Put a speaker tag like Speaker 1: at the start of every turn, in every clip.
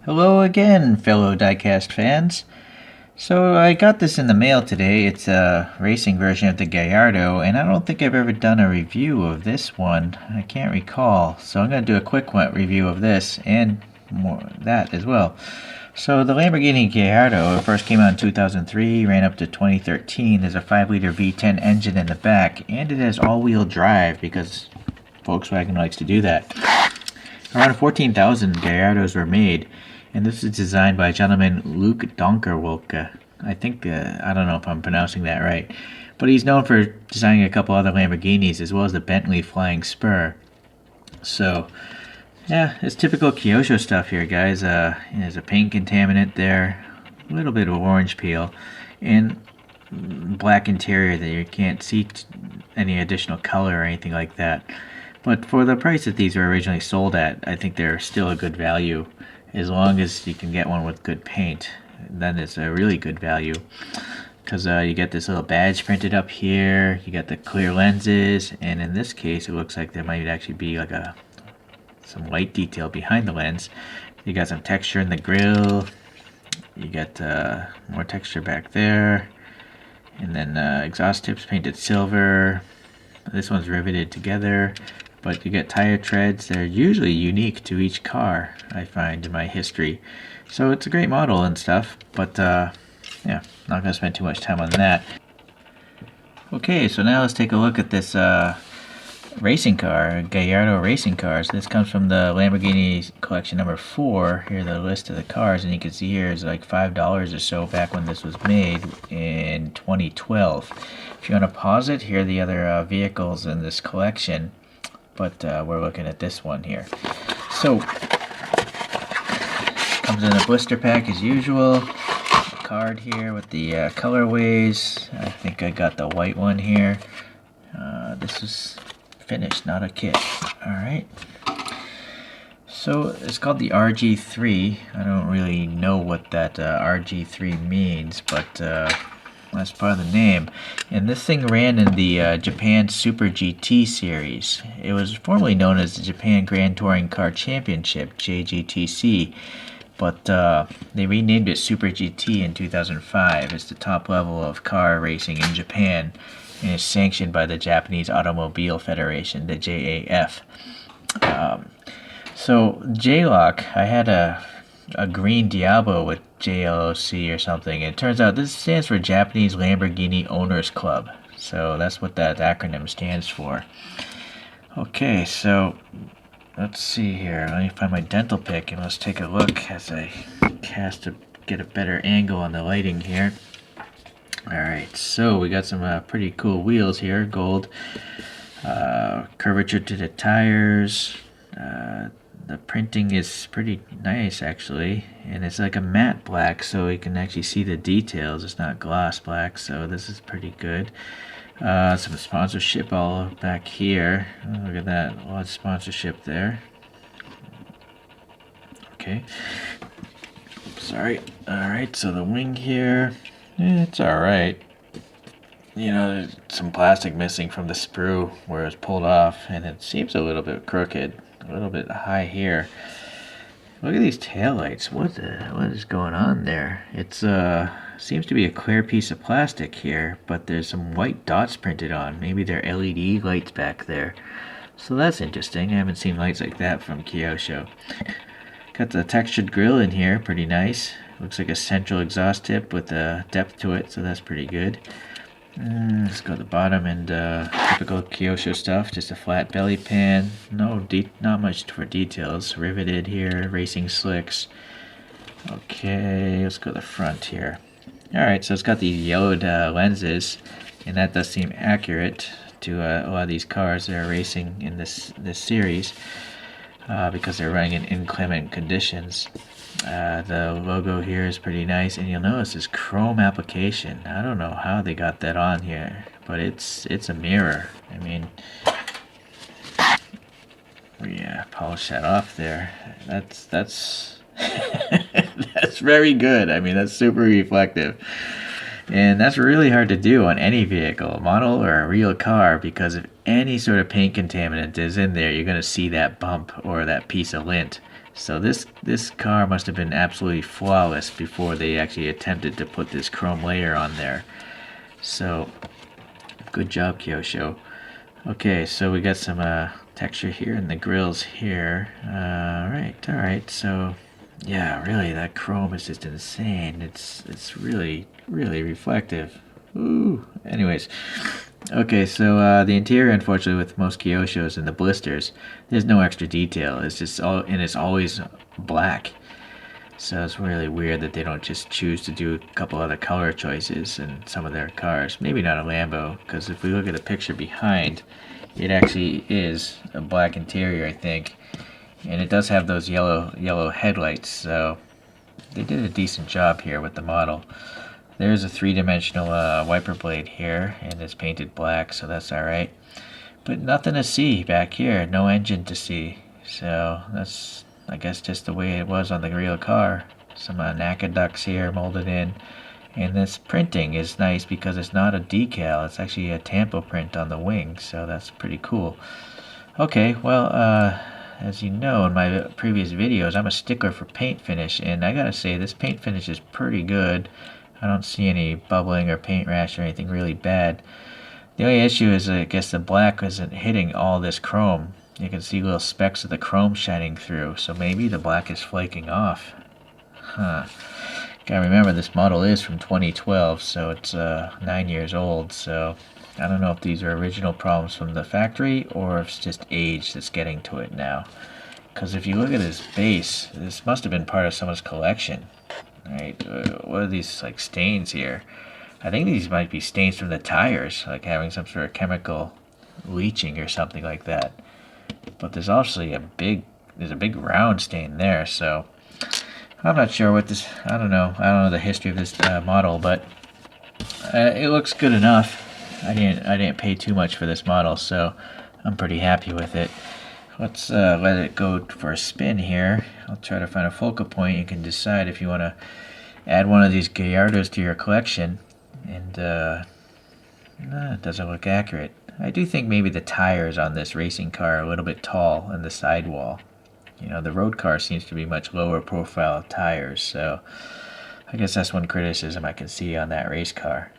Speaker 1: Hello again, fellow diecast fans. So I got this in the mail today. It's a racing version of the Gallardo, and I don't think I've ever done a review of this one. I can't recall. So I'm going to do a quick review of this and more that as well. So the Lamborghini Quejardo first came out in 2003, ran up to 2013. There's a 5-liter V10 engine in the back, and it has all-wheel drive because Volkswagen likes to do that. Around 14,000 Gallardos were made, and this is designed by gentleman Luke Donkerwolke. I don't know if I'm pronouncing that right, but he's known for designing a couple other Lamborghinis as well as the Bentley Flying Spur. So, yeah, it's typical Kyosho stuff here, guys. There's a paint contaminant there, a little bit of orange peel, and black interior that you can't see any additional color or anything like that. But for the price that these were originally sold at, I think they're still a good value. As long as you can get one with good paint, then it's a really good value. Because you get this little badge printed up here, you got the clear lenses, and in this case it looks like there might actually be like some light detail behind the lens. You got some texture in the grille, you got more texture back there, and then exhaust tips painted silver. This one's riveted together, but you get tire treads. They're usually unique to each car, I find, in my history. So it's a great model and stuff, but yeah, not going to spend too much time on that. Okay, so now let's take a look at this racing car, Gallardo racing cars. This comes from the Lamborghini collection number 4. Here's the list of the cars, and you can see here it's like $5 or so back when this was made in 2012. If you want to pause it, here are the other vehicles in this collection, but we're looking at this one here. So, comes in a blister pack as usual. A card here with the colorways. I think I got the white one here. This is finished, not a kit. Alright. So it's called the RG3. I don't really know what that RG3 means, but that's part of the name. And this thing ran in the Japan Super GT series. It was formerly known as the Japan Grand Touring Car Championship, JGTC, but they renamed it Super GT in 2005. It's the top level of car racing in Japan, and is sanctioned by the Japanese Automobile Federation, the JAF. So JLOC, I had a green Diablo with JLOC or something. It turns out this stands for Japanese Lamborghini Owners Club. So that's what that acronym stands for. Okay, so let's see here. Let me find my dental pick and let's take a look as I cast to get a better angle on the lighting here. Alright, so we got some pretty cool wheels here, gold, curvature to the tires, the printing is pretty nice actually, and it's like a matte black so you can actually see the details. It's not gloss black, so this is pretty good. Some sponsorship all back here. Oh, look at that, a lot of sponsorship there. Okay, sorry. Alright, so the wing here, it's alright. You know, there's some plastic missing from the sprue where it's pulled off, and it seems a little bit crooked, a little bit high here. Look at these taillights. What is going on there? It's seems to be a clear piece of plastic here, but there's some white dots printed on. Maybe they're LED lights back there. So that's interesting. I haven't seen lights like that from Kyosho. Got the textured grille in here, pretty nice. Looks like a central exhaust tip with a depth to it, so that's pretty good. Let's go to the bottom, and typical Kyosho stuff, just a flat belly pan. Not much for details. Riveted here, racing slicks. Okay, let's go to the front here. Alright, so it's got these yellowed lenses, and that does seem accurate to a lot of these cars that are racing in this series, because they're running in inclement conditions. The logo here is pretty nice, and you'll notice this chrome application. I don't know how they got that on here, but it's a mirror. I mean, yeah, polish that off there. That's that's very good. I mean, that's super reflective. And that's really hard to do on any vehicle, a model or a real car, because if any sort of paint contaminant is in there, you're going to see that bump or that piece of lint So this car must have been absolutely flawless before they actually attempted to put this chrome layer on there. So good job, Kyosho. Okay, so we got some texture here in the grills here. Alright. So yeah, really, that chrome is just insane. It's really reflective. Ooh. Anyways, okay, so the interior, unfortunately, with most Kyoshos and the blisters, there's no extra detail. It's just it's always black. So it's really weird that they don't just choose to do a couple other color choices in some of their cars. Maybe not a Lambo, because if we look at the picture behind, it actually is a black interior, I think, and it does have those yellow headlights. So they did a decent job here with the model. There's a three-dimensional wiper blade here, and it's painted black, so that's alright. But nothing to see back here, no engine to see. So that's, I guess, just the way it was on the real car. Some NACA ducts here molded in. And this printing is nice because it's not a decal, it's actually a tampo print on the wing, so that's pretty cool. Okay, well, as you know in my previous videos, I'm a stickler for paint finish, and I gotta say, this paint finish is pretty good. I don't see any bubbling or paint rash or anything really bad. The only issue is, I guess, the black isn't hitting all this chrome. You can see little specks of the chrome shining through, so maybe the black is flaking off. Huh. Gotta remember, this model is from 2012, so it's 9 years old, so I don't know if these are original problems from the factory or if it's just age that's getting to it now. Because if you look at this base, this must have been part of someone's collection. Right? What are these like stains here? I think these might be stains from the tires, like having some sort of chemical leaching or something like that. But there's obviously a big round stain there, so I'm not sure what this, I don't know the history of this model, but it looks good enough. I didn't pay too much for this model, so I'm pretty happy with it. Let's let it go for a spin here. I'll try to find a focal point. You can decide if you want to add one of these Gallardos to your collection. And it doesn't look accurate. I do think maybe the tires on this racing car are a little bit tall in the sidewall. You know, the road car seems to be much lower profile tires, so I guess that's one criticism I can see on that race car.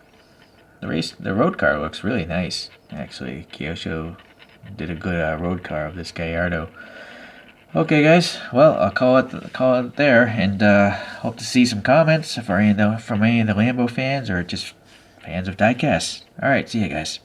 Speaker 1: The road car looks really nice, actually. Kyosho did a good road car of this Gallardo. Okay, guys. Well, I'll call it there, and hope to see some comments from any of the Lambo fans or just fans of diecast. All right, see you guys.